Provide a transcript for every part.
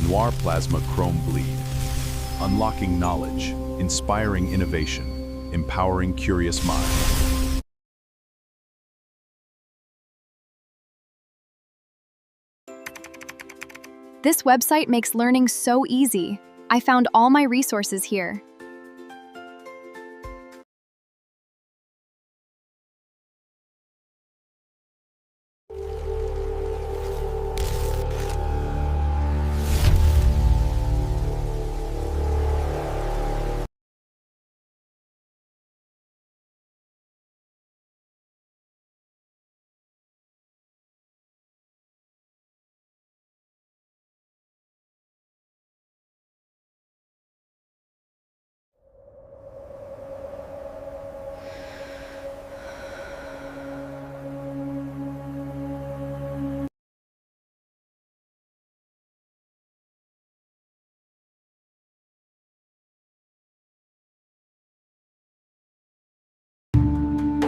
Noir Plasma Chrome Bleed. Unlocking knowledge, inspiring innovation, empowering curious minds. This website makes learning so easy. I found all my resources here.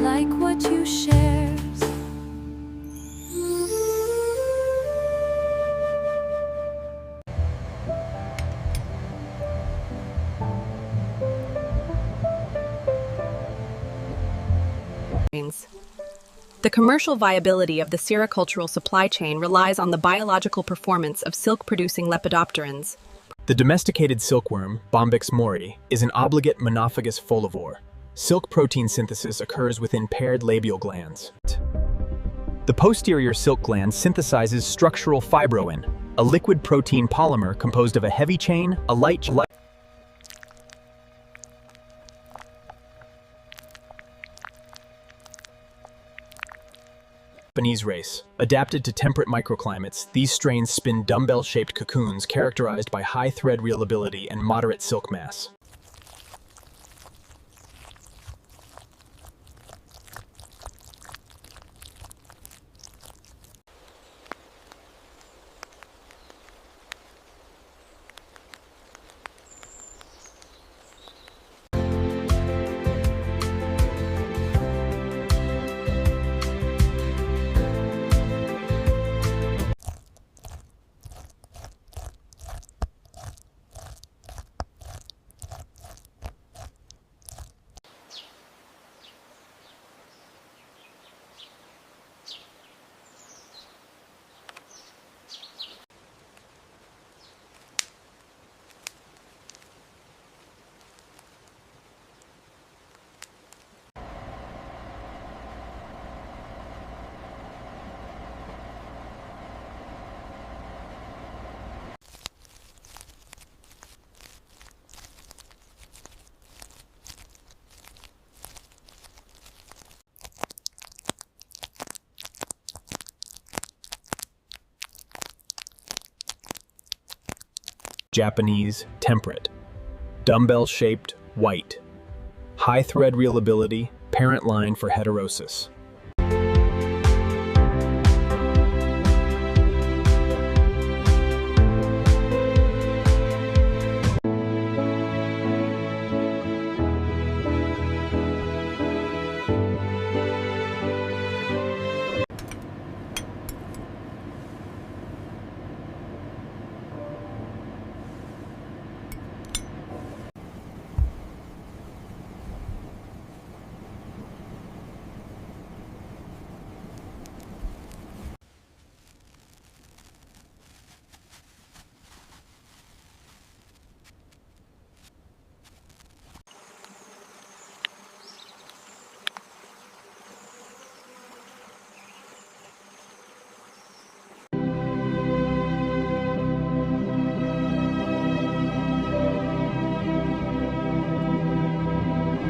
Like what you share. The commercial viability of the sericultural supply chain relies on the biological performance of silk-producing lepidopterans. The domesticated silkworm, Bombyx mori, is an obligate monophagous folivore. Silk protein synthesis occurs within paired labial glands. The posterior silk gland synthesizes structural fibroin, a liquid protein polymer composed of a heavy chain, a light chain. Japanese race. Adapted to temperate microclimates, these strains spin dumbbell-shaped cocoons characterized by high thread reliability and moderate silk mass. Japanese, temperate. Dumbbell-shaped, white. High thread reliability, parent line for heterosis.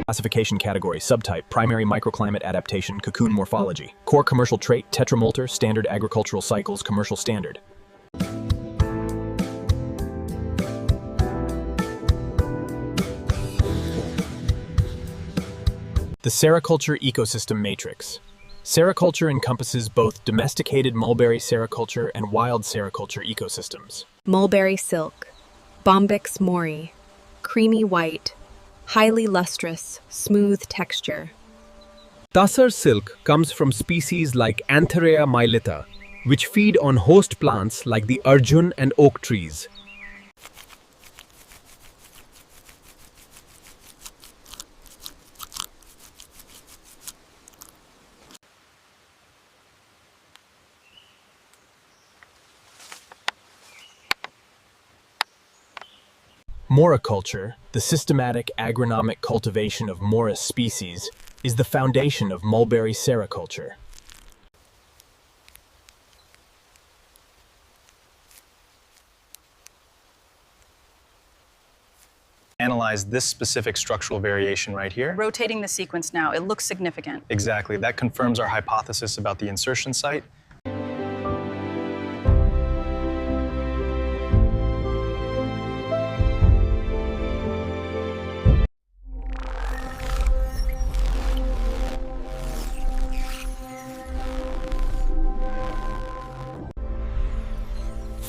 Classification category, subtype, primary microclimate adaptation, cocoon morphology. Core commercial trait, tetramolter, standard agricultural cycles, commercial standard. The sericulture ecosystem matrix. Sericulture encompasses both domesticated mulberry sericulture and wild sericulture ecosystems. Mulberry silk, Bombyx mori, creamy white, highly lustrous, smooth texture. Tussar silk comes from species like Antharea mylitta, which feed on host plants like the Arjun and oak trees. Moriculture, the systematic agronomic cultivation of Morus species, is the foundation of mulberry sericulture. Analyze this specific structural variation right here. Rotating the sequence now, it looks significant. Exactly. That confirms our hypothesis about the insertion site.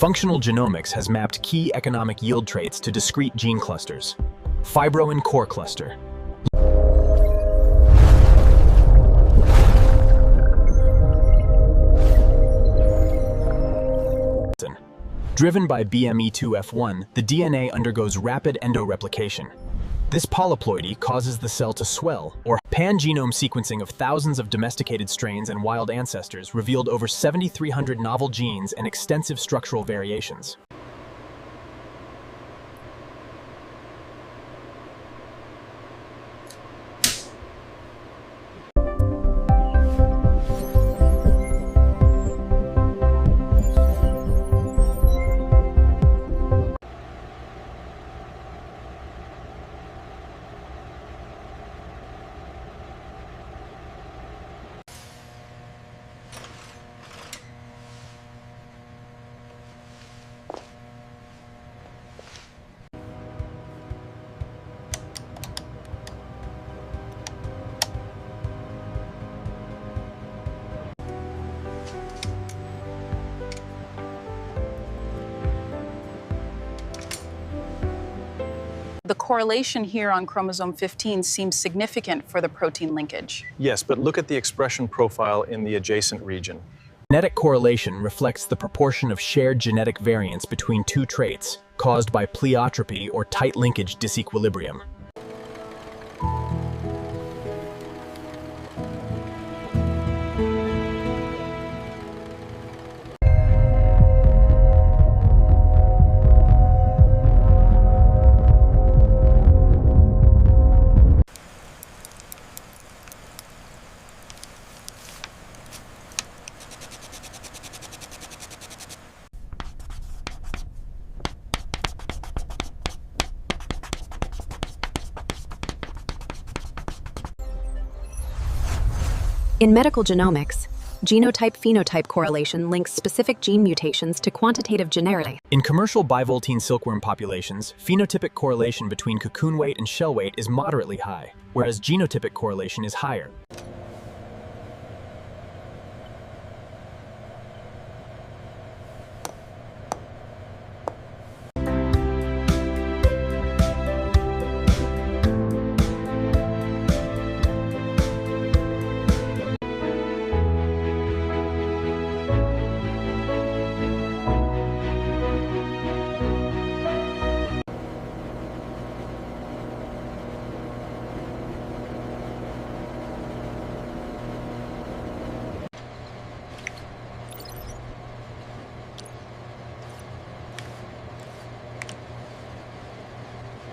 Functional genomics has mapped key economic yield traits to discrete gene clusters. Fibro and core cluster. Driven by BME2F1, the DNA undergoes rapid endoreplication. This polyploidy causes the cell to swell, or pan-genome sequencing of thousands of domesticated strains and wild ancestors revealed over 7,300 novel genes and extensive structural variations. The correlation here on chromosome 15 seems significant for the protein linkage. Yes, but look at the expression profile in the adjacent region. Genetic correlation reflects the proportion of shared genetic variance between two traits, caused by pleiotropy or tight linkage disequilibrium. In medical genomics, genotype-phenotype correlation links specific gene mutations to quantitative genericity. In commercial bivoltine silkworm populations, phenotypic correlation between cocoon weight and shell weight is moderately high, whereas genotypic correlation is higher.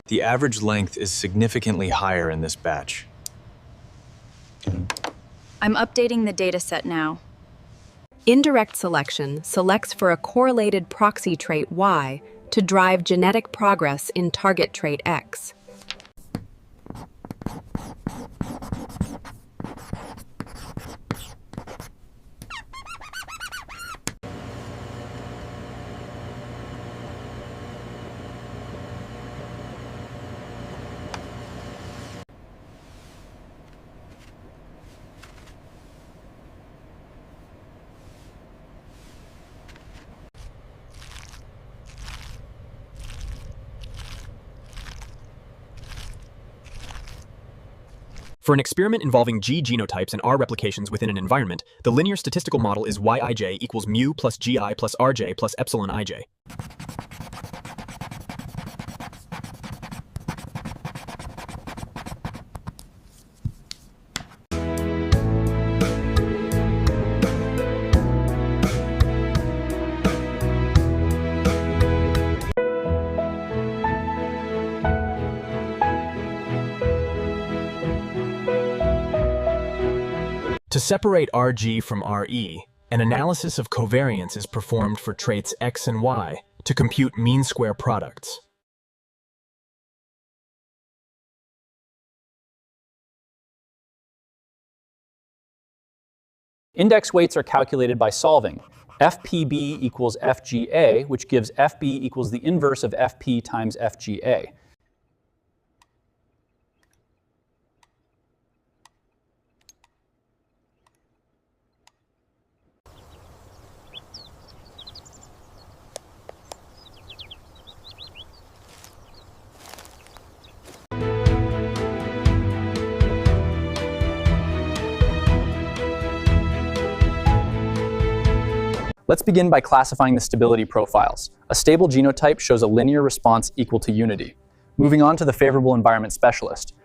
The average length is significantly higher in this batch. I'm updating the data set now. Indirect selection selects for a correlated proxy trait Y to drive genetic progress in target trait X. For an experiment involving G genotypes and R replications within an environment, the linear statistical model is Yij equals mu plus Gi plus Rj plus epsilon ij. To separate RG from RE, an analysis of covariance is performed for traits X and Y to compute mean square products. Index weights are calculated by solving. FPB equals FGA, which gives FB equals the inverse of FP times FGA. Let's begin by classifying the stability profiles. A stable genotype shows a linear response equal to unity. Moving on to the favorable environment specialist.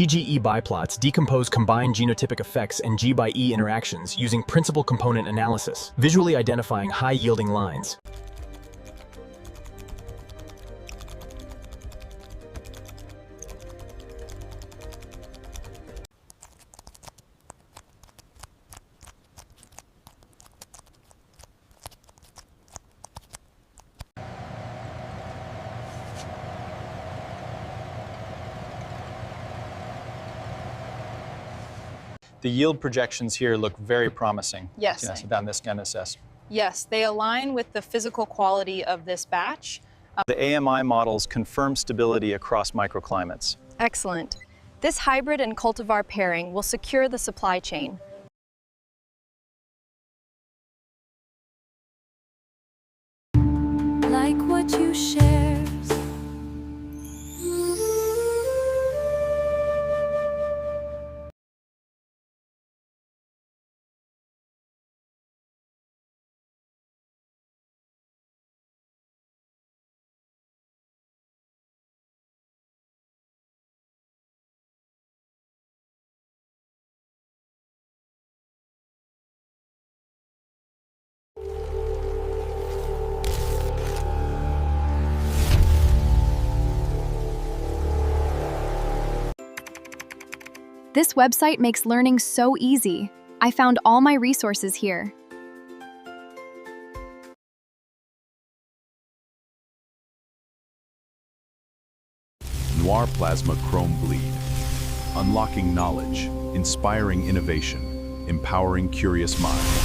GGE biplots decompose combined genotypic effects and G by E interactions using principal component analysis, visually identifying high-yielding lines. The yield projections here look very promising. Yes. Down this NSS. Yes, they align with the physical quality of this batch. The AMI models confirm stability across microclimates. Excellent. This hybrid and cultivar pairing will secure the supply chain. Like what you share. This website makes learning so easy. I found all my resources here. Noir plasma chrome bleed. Unlocking knowledge, inspiring innovation, empowering curious minds.